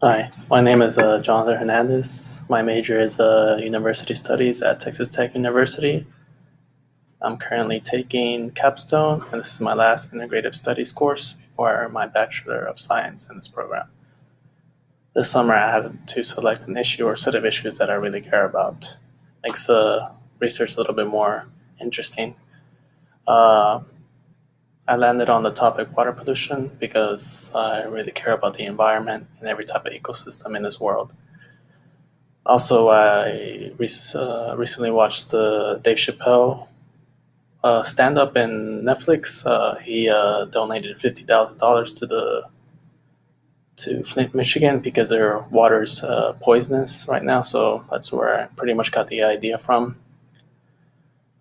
Hi, my name is Jonathan Hernandez. My major is University Studies at Texas Tech University. I'm currently taking Capstone, and this is my last Integrative Studies course before I earn my Bachelor of Science in this program. This summer, I had to select an issue or set of issues that I really care about. Makes research a little bit more interesting. Uh, I landed on the topic water pollution because I really care about the environment and every type of ecosystem in this world. Also, I recently watched the Dave Chappelle stand up in Netflix. He donated $50,000 to Flint, Michigan, because their water's poisonous right now. So that's where I pretty much got the idea from.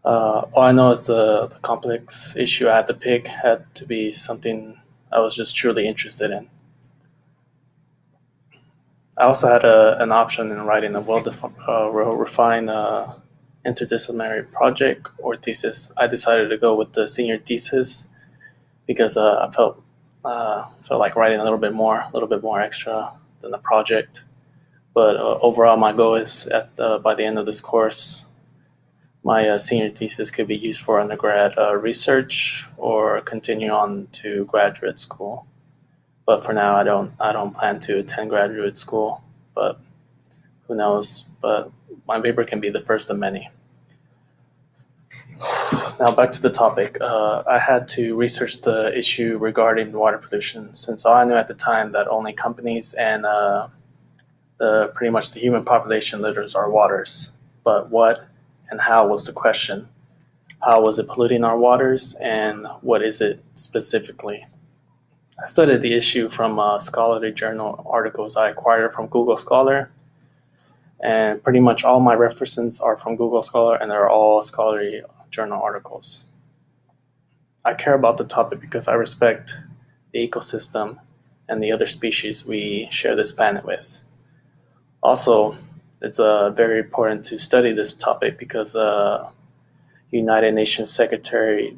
All I know is the complex issue I had to pick had to be something I was just truly interested in. I also had an option in writing a well-refined interdisciplinary project or thesis. I decided to go with the senior thesis because I felt like writing a little bit more extra than the project. But overall, my goal is by the end of this course, my senior thesis could be used for undergrad research or continue on to graduate school. But for now, I don't plan to attend graduate school. But who knows? But my paper can be the first of many. Now back to the topic. I had to research the issue regarding water pollution, since all I knew at the time that only companies and pretty much the human population litters our waters. But what and how was the question? How was it polluting our waters, and what is it specifically? I studied the issue from scholarly journal articles I acquired from Google Scholar, and pretty much all my references are from Google Scholar, and they're all scholarly journal articles. I care about the topic because I respect the ecosystem and the other species we share this planet with. Also, it's very important to study this topic because United Nations Secretary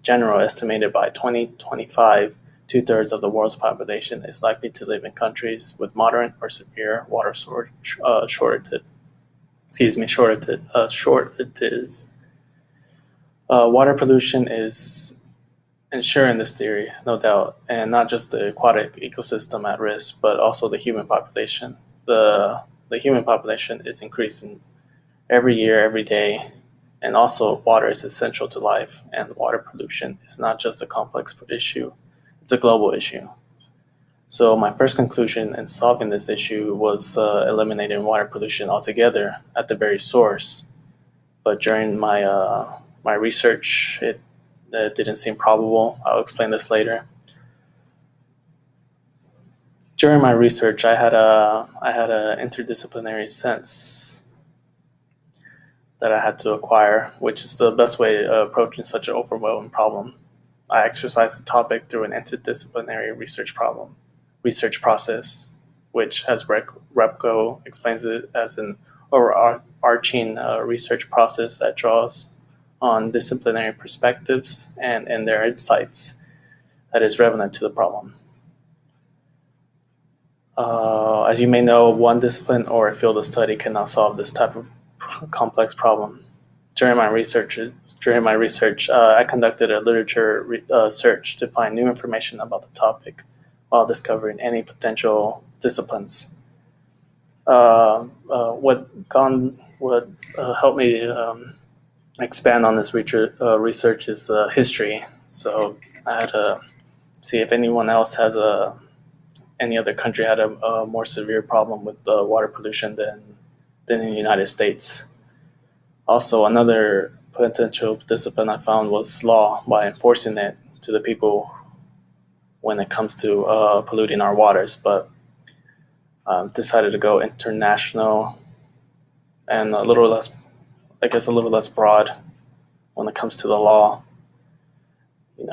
General estimated by 2025, two-thirds of the world's population is likely to live in countries with moderate or severe water shortages. Shortages. Water pollution is ensuring this theory, no doubt, and not just the aquatic ecosystem at risk, but also the human population. The human population is increasing every year, every day, and also water is essential to life. And water pollution is not just a complex issue; it's a global issue. So my first conclusion in solving this issue was eliminating water pollution altogether at the very source. But during my research, it didn't seem probable. I'll explain this later. During my research, I had a interdisciplinary sense that I had to acquire, which is the best way of approaching such an overwhelming problem. I exercised the topic through an interdisciplinary research process, which, as Repco explains it, as an overarching research process that draws on disciplinary perspectives and their insights that is relevant to the problem. As you may know, one discipline or a field of study cannot solve this type of complex problem. During my research, I conducted a literature search to find new information about the topic while discovering any potential disciplines. What helped me expand on this research is history. So I had to see if anyone else has any other country had a more severe problem with water pollution than in the United States. Also, another potential discipline I found was law, by enforcing it to the people when it comes to polluting our waters. But decided to go international and a little less broad when it comes to the law.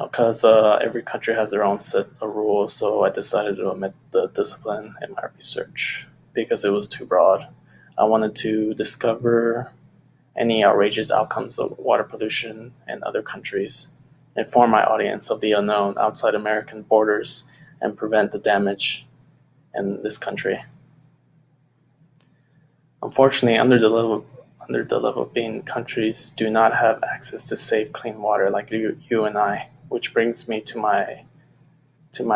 Because every country has their own set of rules, so I decided to omit the discipline in my research because it was too broad. I wanted to discover any outrageous outcomes of water pollution in other countries, inform my audience of the unknown outside American borders, and prevent the damage in this country. Unfortunately, underdeveloping countries do not have access to safe, clean water like you and I, which brings me to my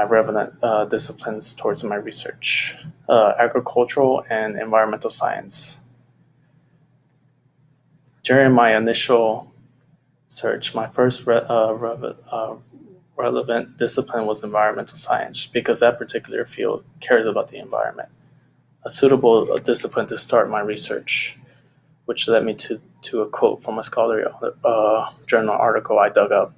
relevant disciplines towards my research: agricultural and environmental science. During my initial search, my first relevant discipline was environmental science because that particular field cares about the environment. A suitable discipline to start my research, which led me to a quote from a scholarly journal article I dug up.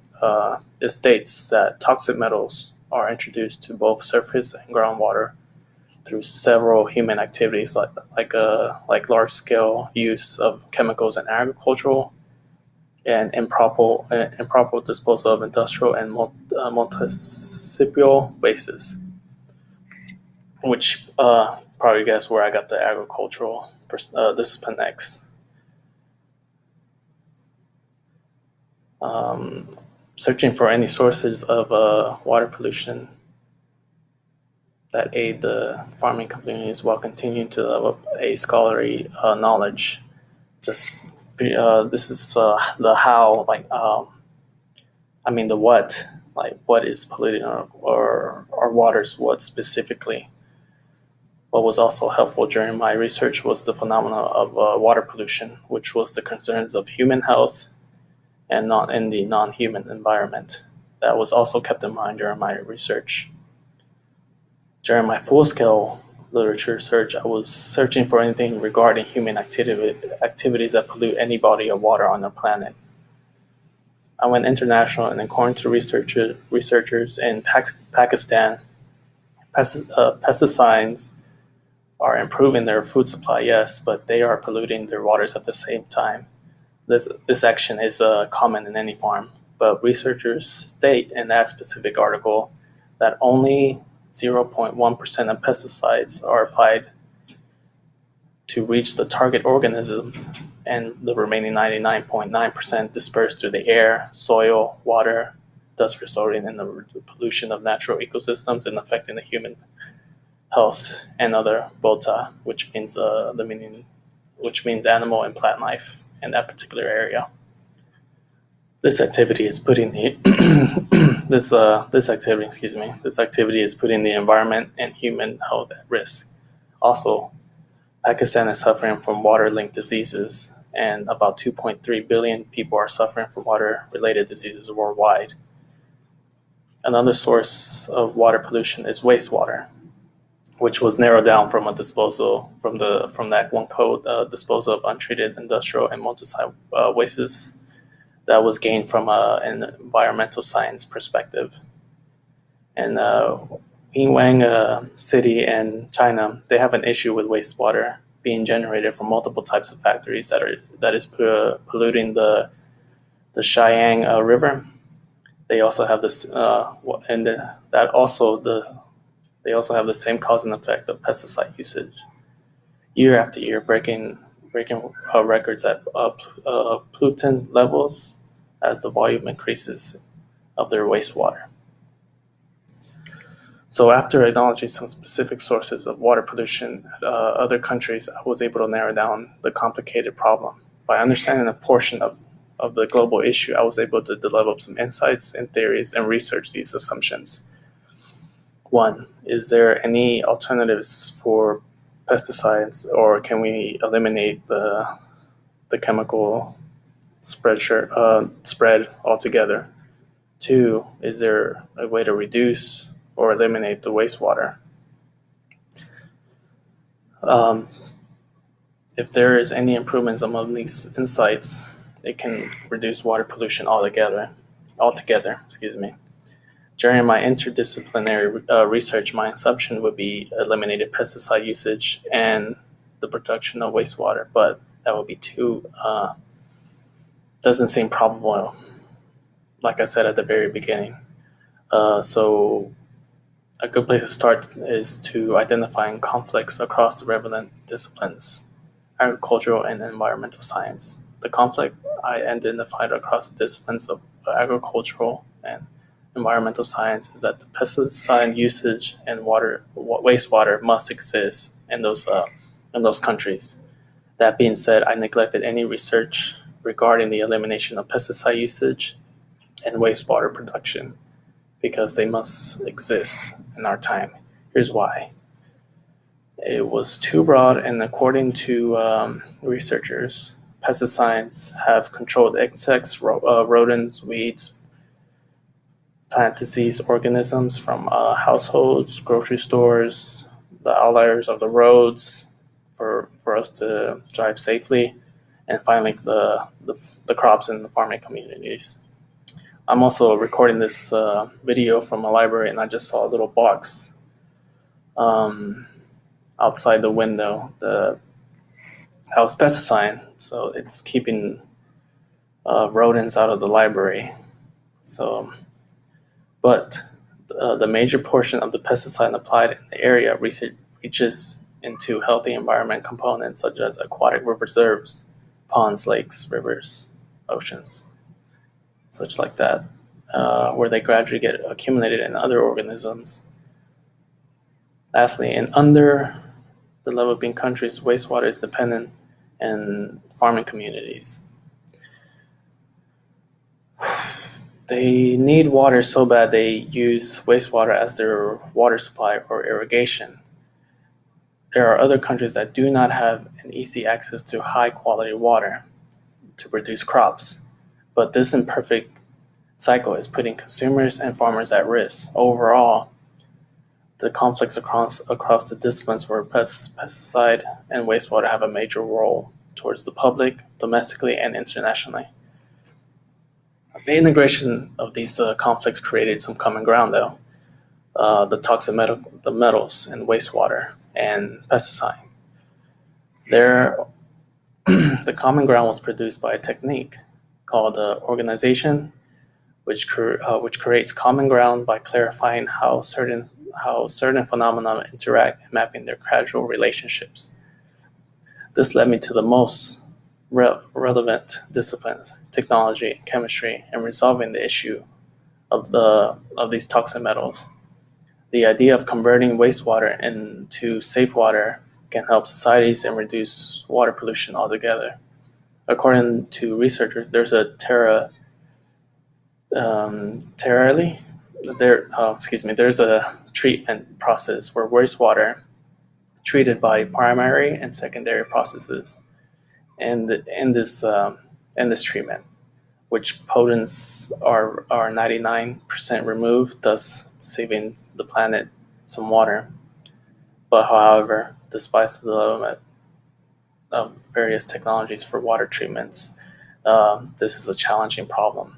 It states that toxic metals are introduced to both surface and groundwater through several human activities, like large scale use of chemicals in agricultural and improper disposal of industrial and municipal wastes, which probably guess where I got the agricultural discipline next. Searching for any sources of water pollution that aid the farming communities while continuing to develop a scholarly knowledge. Just this is the how, the what, like what is polluting our waters, what specifically. What was also helpful during my research was the phenomena of water pollution, which was the concerns of human health and not in the non-human environment. That was also kept in mind during my research. During my full-scale literature search, I was searching for anything regarding human activities that pollute any body of water on the planet. I went international, and according to researchers in Pakistan, pesticides are improving their food supply, yes, but they are polluting their waters at the same time. This action is common in any farm, but researchers state in that specific article that only 0.1% of pesticides are applied to reach the target organisms, and the remaining 99.9% dispersed through the air, soil, water, thus resulting in the pollution of natural ecosystems and affecting the human health and other bota, which means animal and plant life in that particular area. This activity is putting the this activity is putting the environment and human health at risk. Also, Pakistan is suffering from water-linked diseases, and about 2.3 billion people are suffering from water-related diseases worldwide. Another source of water pollution is wastewater, which was narrowed down from that one code, disposal of untreated industrial and multi-site wastes that was gained from an environmental science perspective. And Yinwang City in China, they have an issue with wastewater being generated from multiple types of factories that is polluting the Cheyenne River. They also have this, they also have the same cause and effect of pesticide usage. Year after year, breaking records at pollutant levels as the volume increases of their wastewater. So after acknowledging some specific sources of water pollution at other countries, I was able to narrow down the complicated problem. By understanding a portion of the global issue, I was able to develop some insights and theories and research these assumptions. One, is there any alternatives for pesticides, or can we eliminate the chemical spread altogether? Two, is there a way to reduce or eliminate the wastewater? If there is any improvements among these insights, it can reduce water pollution altogether. During my interdisciplinary research, my assumption would be eliminated pesticide usage and the production of wastewater, but that would be doesn't seem probable, like I said at the very beginning. So a good place to start is to identifying conflicts across the relevant disciplines, agricultural and environmental science. The conflict I identified across the disciplines of agricultural and environmental science is that the pesticide usage and wastewater must exist in those countries. That being said, I neglected any research regarding the elimination of pesticide usage and wastewater production because they must exist in our time. Here's why. It was too broad, and according to researchers, pesticides have controlled insects, rodents, weeds, plant disease organisms from households, grocery stores, the outliers of the roads for us to drive safely, and finally the crops in the farming communities. I'm also recording this video from a library, and I just saw a little box outside the window. The house pesticide, so it's keeping rodents out of the library. So, but the major portion of the pesticide applied in the area reaches into healthy environment components such as aquatic reserves, ponds, lakes, rivers, oceans, such like that, where they gradually get accumulated in other organisms. Lastly, in underdeveloping countries, wastewater is dependent in farming communities. They need water so bad they use wastewater as their water supply or irrigation. There are other countries that do not have an easy access to high quality water to produce crops, but this imperfect cycle is putting consumers and farmers at risk. Overall, the conflicts across the disciplines where pesticide and wastewater have a major role towards the public, domestically and internationally. The integration of these conflicts created some common ground, though. The toxic metals in wastewater and pesticide. The common ground was produced by a technique called organization, which creates common ground by clarifying how certain phenomena interact and mapping their causal relationships. This led me to the most relevant disciplines, technology, chemistry, and resolving the issue of these toxic metals. The idea of converting wastewater into safe water can help societies and reduce water pollution altogether. According to researchers, there's a there's a treatment process where wastewater treated by primary and secondary processes, and in this treatment, which pollutants are 99% removed, thus saving the planet some water. But however, despite the development of various technologies for water treatments, this is a challenging problem.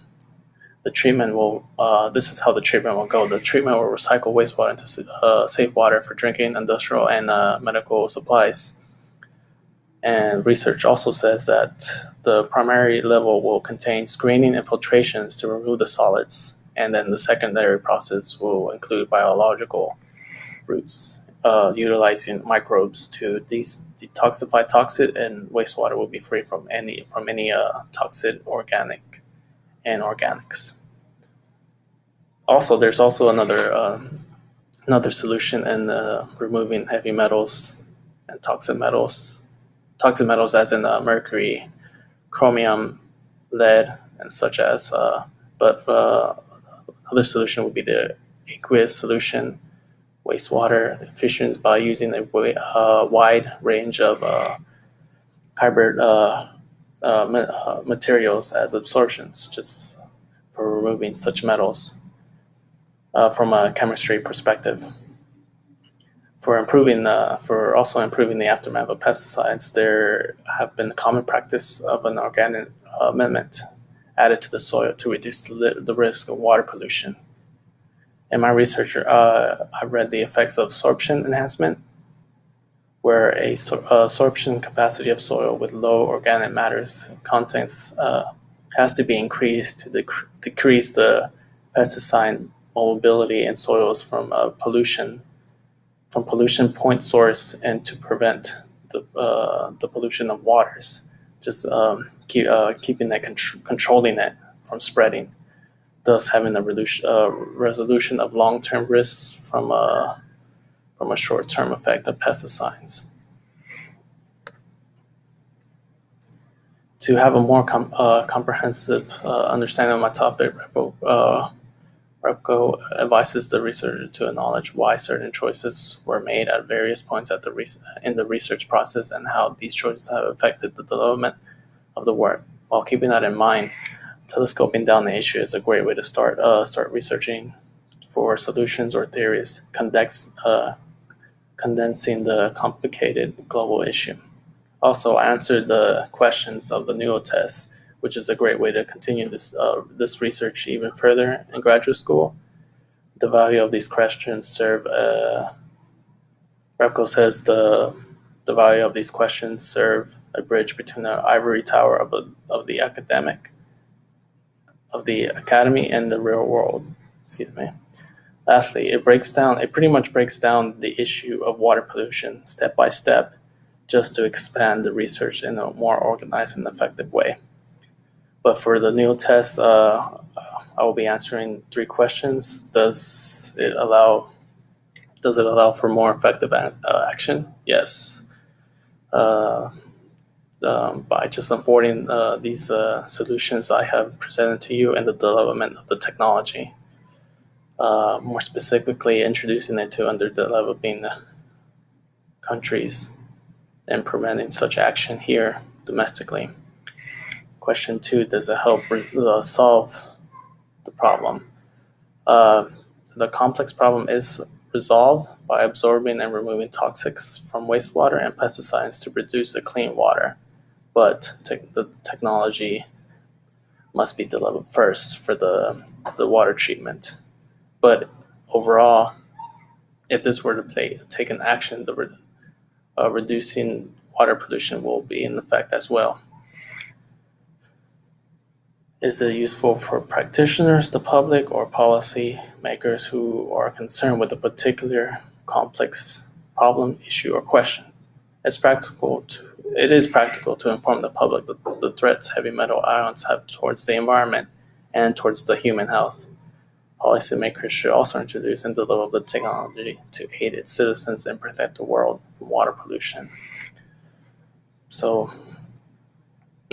This is how the treatment will go. The treatment will recycle wastewater into safe water for drinking, industrial, and medical supplies. And research also says that the primary level will contain screening and filtrations to remove the solids, and then the secondary process will include biological routes, utilizing microbes to detoxify toxic, and wastewater will be free from any toxic organic and organics. Also, there's also another solution in removing heavy metals and toxic metals. Toxic metals as in mercury, chromium, lead, and such as. But another solution would be the aqueous solution, wastewater efficiency by using a wide range of hybrid materials as absorptions, just for removing such metals from a chemistry perspective. For also improving the aftermath of pesticides, there have been common practice of an organic amendment added to the soil to reduce the risk of water pollution. In my research, I read the effects of sorption enhancement, where a sorption capacity of soil with low organic matters contents has to be increased to decrease the pesticide mobility in soils from pollution point source, and to prevent the pollution of waters, just controlling it from spreading. thus having a resolution of long-term risks from a short-term effect of pesticides. To have a more comprehensive understanding of my topic, Repco advises the researcher to acknowledge why certain choices were made at various points in the research process and how these choices have affected the development of the work. While keeping that in mind, telescoping down the issue is a great way to start researching for solutions or theories, condensing the complicated global issue. Also, I answered the questions of the NEWO test, which is a great way to continue this research even further in graduate school. The value of these questions Repco says the value of these questions serve a bridge between the ivory tower of the academy and the real world. Excuse me. Lastly, it pretty much breaks down the issue of water pollution step by step, just to expand the research in a more organized and effective way. But for the NEWO test, I will be answering 3 questions. Does it allow for more effective action? Yes. By just affording these solutions I have presented to you and the development of the technology. More specifically, introducing it to underdeveloping countries and preventing such action here domestically. Question 2, does it help solve the problem? The complex problem is resolved by absorbing and removing toxics from wastewater and pesticides to produce a clean water. But the technology must be developed first for the water treatment. But overall, if this were to take an action, reducing water pollution will be in effect as well. Is it useful for practitioners, the public, or policy makers who are concerned with a particular complex problem, issue, or question? It is practical to inform the public the threats heavy metal ions have towards the environment and towards the human health. Policymakers should also introduce and develop the technology to aid its citizens and protect the world from water pollution. So,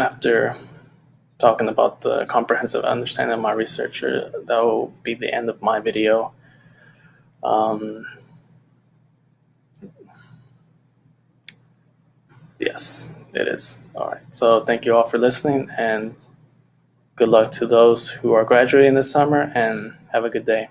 after talking about the comprehensive understanding of my research, that will be the end of my video. Yes, it is. All right. So thank you all for listening, and good luck to those who are graduating this summer, and have a good day.